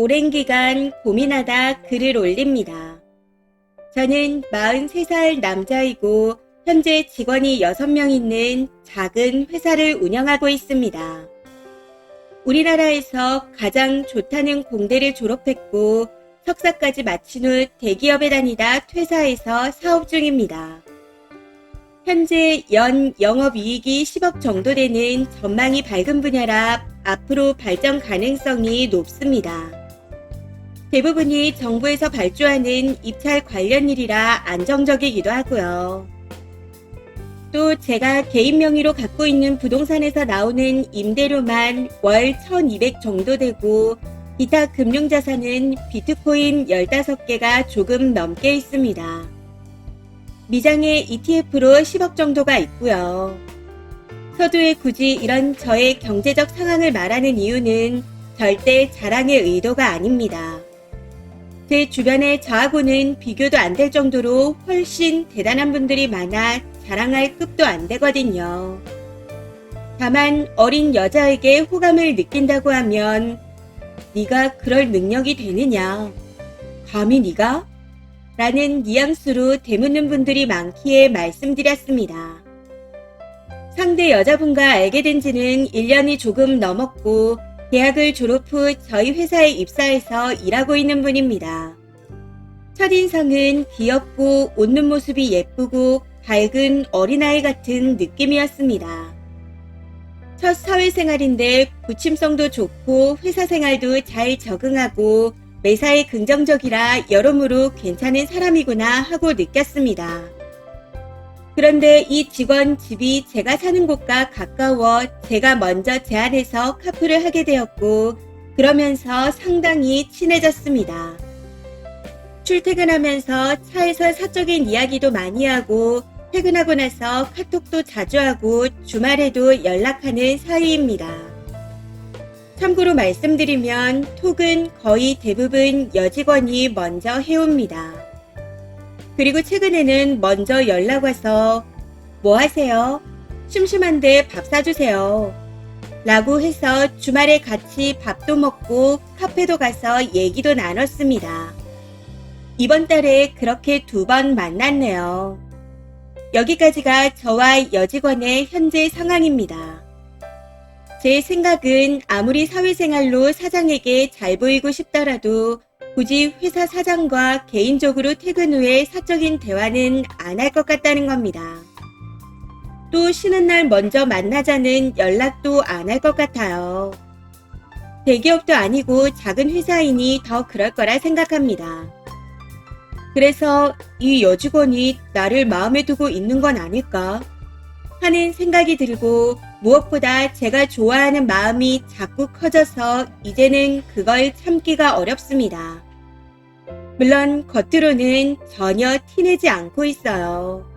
오랜 기간 고민하다 글을 올립니다. 저는 43살 남자이고 현재 직원이 6명 있는 작은 회사를 운영하고 있습니다. 우리나라에서 가장 좋다는 공대를 졸업했고 석사까지 마친 후 대기업에 다니다 퇴사해서 사업 중입니다. 현재 연 영업이익이 10억 정도 되는 전망이 밝은 분야라 앞으로 발전 가능성이 높습니다. 대부분이 정부에서 발주하는 입찰 관련 일이라 안정적이기도 하고요. 또 제가 개인 명의로 갖고 있는 부동산에서 나오는 임대료만 월 1200 정도 되고 기타 금융자산은 비트코인 15개가 조금 넘게 있습니다. 미장에 ETF로 10억 정도가 있고요. 서두에 굳이 이런 저의 경제적 상황을 말하는 이유는 절대 자랑의 의도가 아닙니다. 제 주변에 저하고는 비교도 안 될 정도로 훨씬 대단한 분들이 많아 자랑할 급도 안 되거든요. 다만 어린 여자에게 호감을 느낀다고 하면 네가 그럴 능력이 되느냐? 감히 네가? 라는 뉘앙스로 되묻는 분들이 많기에 말씀드렸습니다. 상대 여자분과 알게 된 지는 1년이 조금 넘었고 대학을 졸업 후 저희 회사에 입사해서 일하고 있는 분입니다. 첫인상은 귀엽고 웃는 모습이 예쁘고 밝은 어린아이 같은 느낌이었습니다. 첫 사회생활인데 부침성도 좋고 회사 생활도 잘 적응하고 매사에 긍정적이라 여러모로 괜찮은 사람이구나 하고 느꼈습니다. 그런데 이 직원 집이 제가 사는 곳과 가까워 제가 먼저 제안해서 카풀을 하게 되었고 그러면서 상당히 친해졌습니다. 출퇴근하면서 차에서 사적인 이야기도 많이 하고 퇴근하고 나서 카톡도 자주 하고 주말에도 연락하는 사이입니다. 참고로 말씀드리면 톡은 거의 대부분 여직원이 먼저 해옵니다. 그리고 최근에는 먼저 연락 와서 뭐 하세요? 심심한데 밥 사주세요. 라고 해서 주말에 같이 밥도 먹고 카페도 가서 얘기도 나눴습니다. 이번 달에 그렇게 2번 만났네요. 여기까지가 저와 여직원의 현재 상황입니다. 제 생각은 아무리 사회생활로 사장에게 잘 보이고 싶더라도 굳이 회사 사장과 개인적으로 퇴근 후에 사적인 대화는 안 할 것 같다는 겁니다. 또 쉬는 날 먼저 만나자는 연락도 안 할 것 같아요. 대기업도 아니고 작은 회사이니 더 그럴 거라 생각합니다. 그래서 이 여직원이 나를 마음에 두고 있는 건 아닐까 하는 생각이 들고 무엇보다 제가 좋아하는 마음이 자꾸 커져서 이제는 그걸 참기가 어렵습니다. 물론 겉으로는 전혀 티내지 않고 있어요.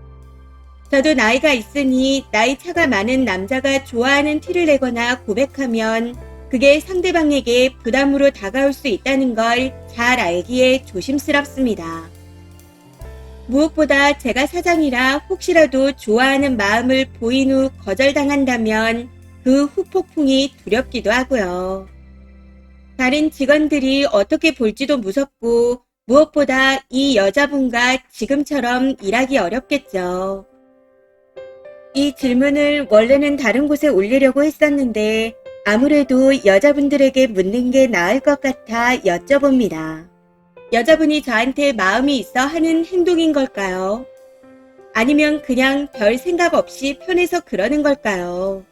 저도 나이가 있으니 나이 차가 많은 남자가 좋아하는 티를 내거나 고백하면 그게 상대방에게 부담으로 다가올 수 있다는 걸 잘 알기에 조심스럽습니다. 무엇보다 제가 사장이라 혹시라도 좋아하는 마음을 보인 후 거절당한다면 그 후폭풍이 두렵기도 하고요. 다른 직원들이 어떻게 볼지도 무섭고 무엇보다 이 여자분과 지금처럼 일하기 어렵겠죠. 이 질문을 원래는 다른 곳에 올리려고 했었는데 아무래도 여자분들에게 묻는 게 나을 것 같아 여쭤봅니다. 여자분이 저한테 마음이 있어 하는 행동인 걸까요? 아니면 그냥 별 생각 없이 편해서 그러는 걸까요?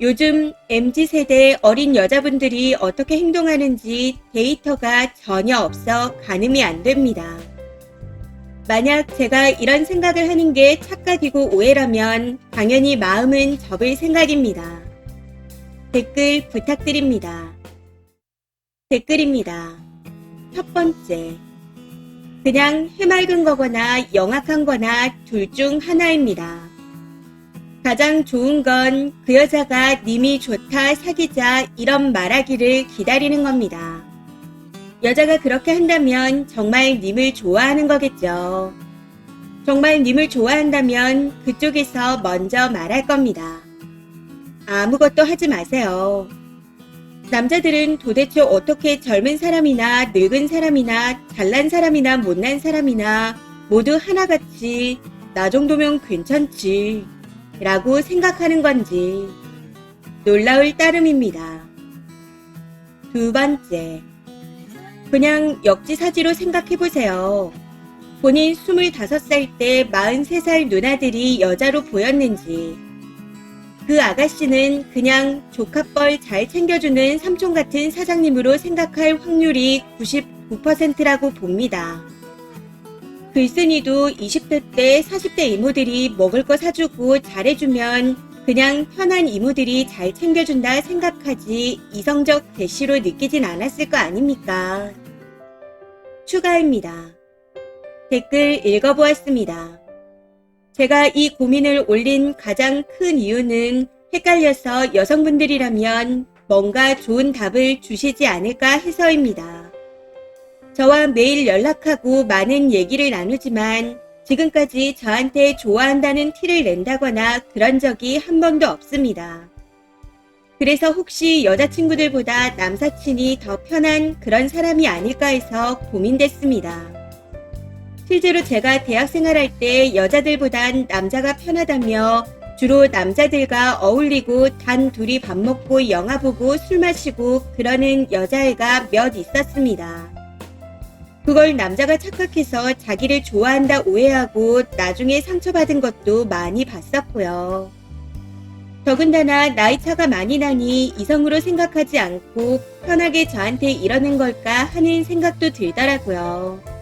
요즘 MZ세대 어린 여자분들이 어떻게 행동하는지 데이터가 전혀 없어 가늠이 안 됩니다. 만약 제가 이런 생각을 하는 게 착각이고 오해라면 당연히 마음은 접을 생각입니다. 댓글 부탁드립니다. 댓글입니다. 첫 번째, 그냥 해맑은 거거나 영악한 거나 둘 중 하나입니다. 가장 좋은 건 그 여자가 님이 좋다 사귀자 이런 말하기를 기다리는 겁니다. 여자가 그렇게 한다면 정말 님을 좋아하는 거겠죠. 정말 님을 좋아한다면 그쪽에서 먼저 말할 겁니다. 아무것도 하지 마세요. 남자들은 도대체 어떻게 젊은 사람이나 늙은 사람이나 잘난 사람이나 못난 사람이나 모두 하나같이 나 정도면 괜찮지 라고 생각하는 건지 놀라울 따름입니다. 두 번째, 그냥 역지사지로 생각해보세요. 본인 25살 때 43살 누나들이 여자로 보였는지, 그 아가씨는 그냥 조카뻘 잘 챙겨주는 삼촌 같은 사장님으로 생각할 확률이 99%라고 봅니다. 글쓴이도 20대 때 40대 이모들이 먹을 거 사주고 잘해주면 그냥 편한 이모들이 잘 챙겨준다 생각하지 이성적 대시로 느끼진 않았을 거 아닙니까? 추가입니다. 댓글 읽어보았습니다. 제가 이 고민을 올린 가장 큰 이유는 헷갈려서 여성분들이라면 뭔가 좋은 답을 주시지 않을까 해서입니다. 저와 매일 연락하고 많은 얘기를 나누지만 지금까지 저한테 좋아한다는 티를 낸다거나 그런 적이 한 번도 없습니다. 그래서 혹시 여자친구들보다 남사친이 더 편한 그런 사람이 아닐까 해서 고민됐습니다. 실제로 제가 대학생활할 때 여자들보단 남자가 편하다며 주로 남자들과 어울리고 단 둘이 밥 먹고 영화 보고 술 마시고 그러는 여자애가 몇 있었습니다. 그걸 남자가 착각해서 자기를 좋아한다 오해하고 나중에 상처받은 것도 많이 봤었고요. 더군다나 나이 차가 많이 나니 이성으로 생각하지 않고 편하게 저한테 이러는 걸까 하는 생각도 들더라고요.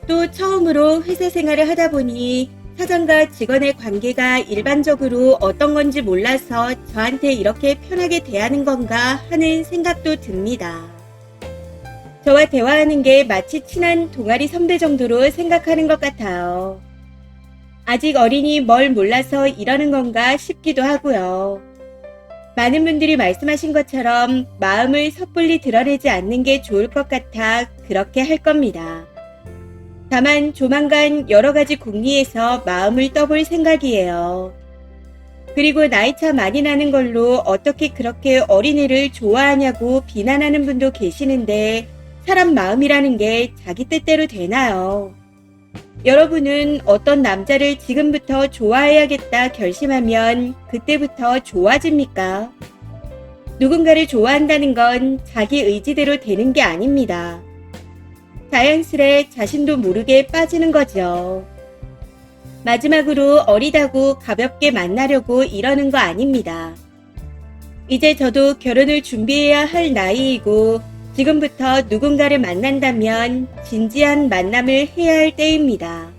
또 처음으로 회사 생활을 하다 보니 사장과 직원의 관계가 일반적으로 어떤 건지 몰라서 저한테 이렇게 편하게 대하는 건가 하는 생각도 듭니다. 저와 대화하는 게 마치 친한 동아리 선배 정도로 생각하는 것 같아요. 아직 어리니 뭘 몰라서 이러는 건가 싶기도 하고요. 많은 분들이 말씀하신 것처럼 마음을 섣불리 드러내지 않는 게 좋을 것 같아 그렇게 할 겁니다. 다만 조만간 여러 가지 궁리에서 마음을 떠볼 생각이에요. 그리고 나이차 많이 나는 걸로 어떻게 그렇게 어린애를 좋아하냐고 비난하는 분도 계시는데 사람 마음이라는 게 자기 뜻대로 되나요? 여러분은 어떤 남자를 지금부터 좋아해야겠다 결심하면 그때부터 좋아집니까? 누군가를 좋아한다는 건 자기 의지대로 되는 게 아닙니다. 자연스레 자신도 모르게 빠지는 거죠. 마지막으로 어리다고 가볍게 만나려고 이러는 거 아닙니다. 이제 저도 결혼을 준비해야 할 나이이고 지금부터 누군가를 만난다면 진지한 만남을 해야 할 때입니다.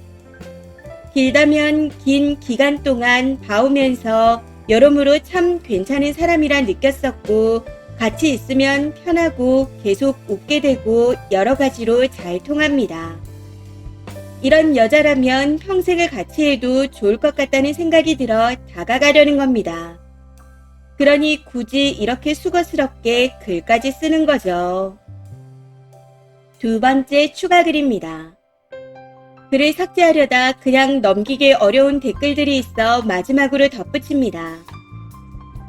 길다면 긴 기간 동안 봐오면서 여러모로 참 괜찮은 사람이라 느꼈었고 같이 있으면 편하고 계속 웃게 되고 여러 가지로 잘 통합니다. 이런 여자라면 평생을 같이 해도 좋을 것 같다는 생각이 들어 다가가려는 겁니다. 그러니 굳이 이렇게 수고스럽게 글까지 쓰는 거죠. 두 번째 추가 글입니다. 글을 삭제하려다 그냥 넘기기 어려운 댓글들이 있어 마지막으로 덧붙입니다.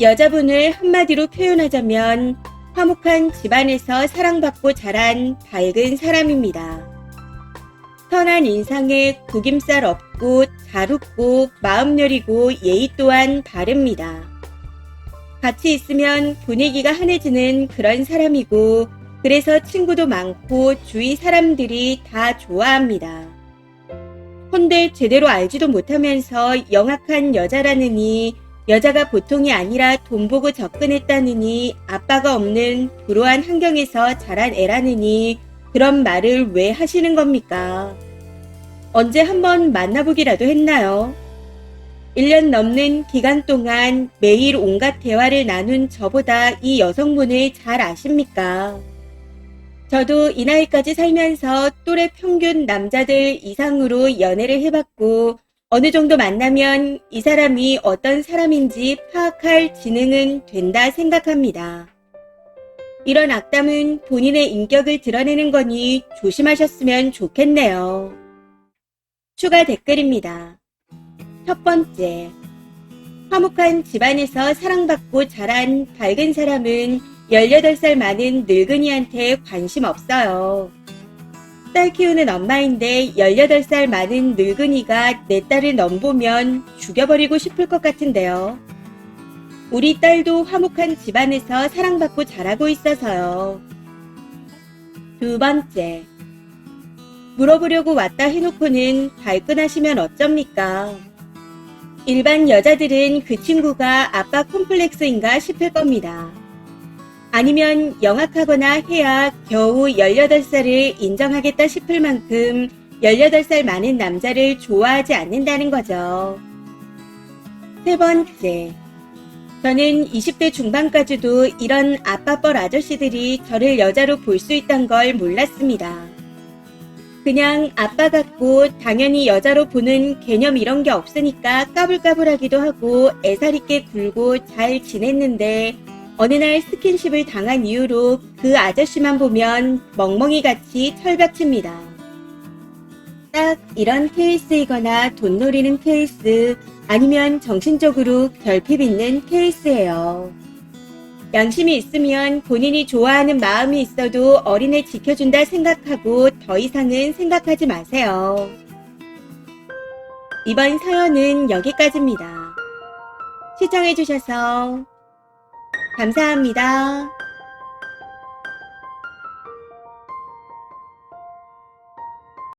여자분을 한마디로 표현하자면 화목한 집안에서 사랑받고 자란 밝은 사람입니다. 선한 인상에 구김살 없고 잘 웃고 마음 여리고 예의 또한 바릅니다. 같이 있으면 분위기가 환해지는 그런 사람이고 그래서 친구도 많고 주위 사람들이 다 좋아합니다. 헌데 제대로 알지도 못하면서 영악한 여자라느니 여자가 보통이 아니라 돈 보고 접근했다느니 아빠가 없는 불우한 환경에서 자란 애라느니 그런 말을 왜 하시는 겁니까? 언제 한번 만나보기라도 했나요? 1년 넘는 기간 동안 매일 온갖 대화를 나눈 저보다 이 여성분을 잘 아십니까? 저도 이 나이까지 살면서 또래 평균 남자들 이상으로 연애를 해봤고 어느 정도 만나면 이 사람이 어떤 사람인지 파악할 지능은 된다 생각합니다. 이런 악담은 본인의 인격을 드러내는 거니 조심하셨으면 좋겠네요. 추가 댓글입니다. 첫 번째, 화목한 집안에서 사랑받고 자란 밝은 사람은 18살 많은 늙은이한테 관심 없어요. 딸 키우는 엄마인데 18살 많은 늙은이가 내 딸을 넘보면 죽여버리고 싶을 것 같은데요. 우리 딸도 화목한 집안에서 사랑받고 자라고 있어서요. 두 번째, 물어보려고 왔다 해놓고는 발끈하시면 어쩝니까? 일반 여자들은 그 친구가 아빠 콤플렉스인가 싶을 겁니다. 아니면 영악하거나 해야 겨우 18살을 인정하겠다 싶을 만큼 18살 많은 남자를 좋아하지 않는다는 거죠. 세 번째, 저는 20대 중반까지도 이런 아빠뻘 아저씨들이 저를 여자로 볼 수 있단 걸 몰랐습니다. 그냥 아빠 같고 당연히 여자로 보는 개념 이런 게 없으니까 까불까불하기도 하고 애살 있게 굴고 잘 지냈는데 어느 날 스킨십을 당한 이후로 그 아저씨만 보면 멍멍이같이 철벽칩니다. 딱 이런 케이스이거나 돈 노리는 케이스 아니면 정신적으로 결핍 있는 케이스예요. 양심이 있으면 본인이 좋아하는 마음이 있어도 어린애 지켜준다 생각하고 더 이상은 생각하지 마세요. 이번 사연은 여기까지입니다. 시청해주셔서 감사합니다.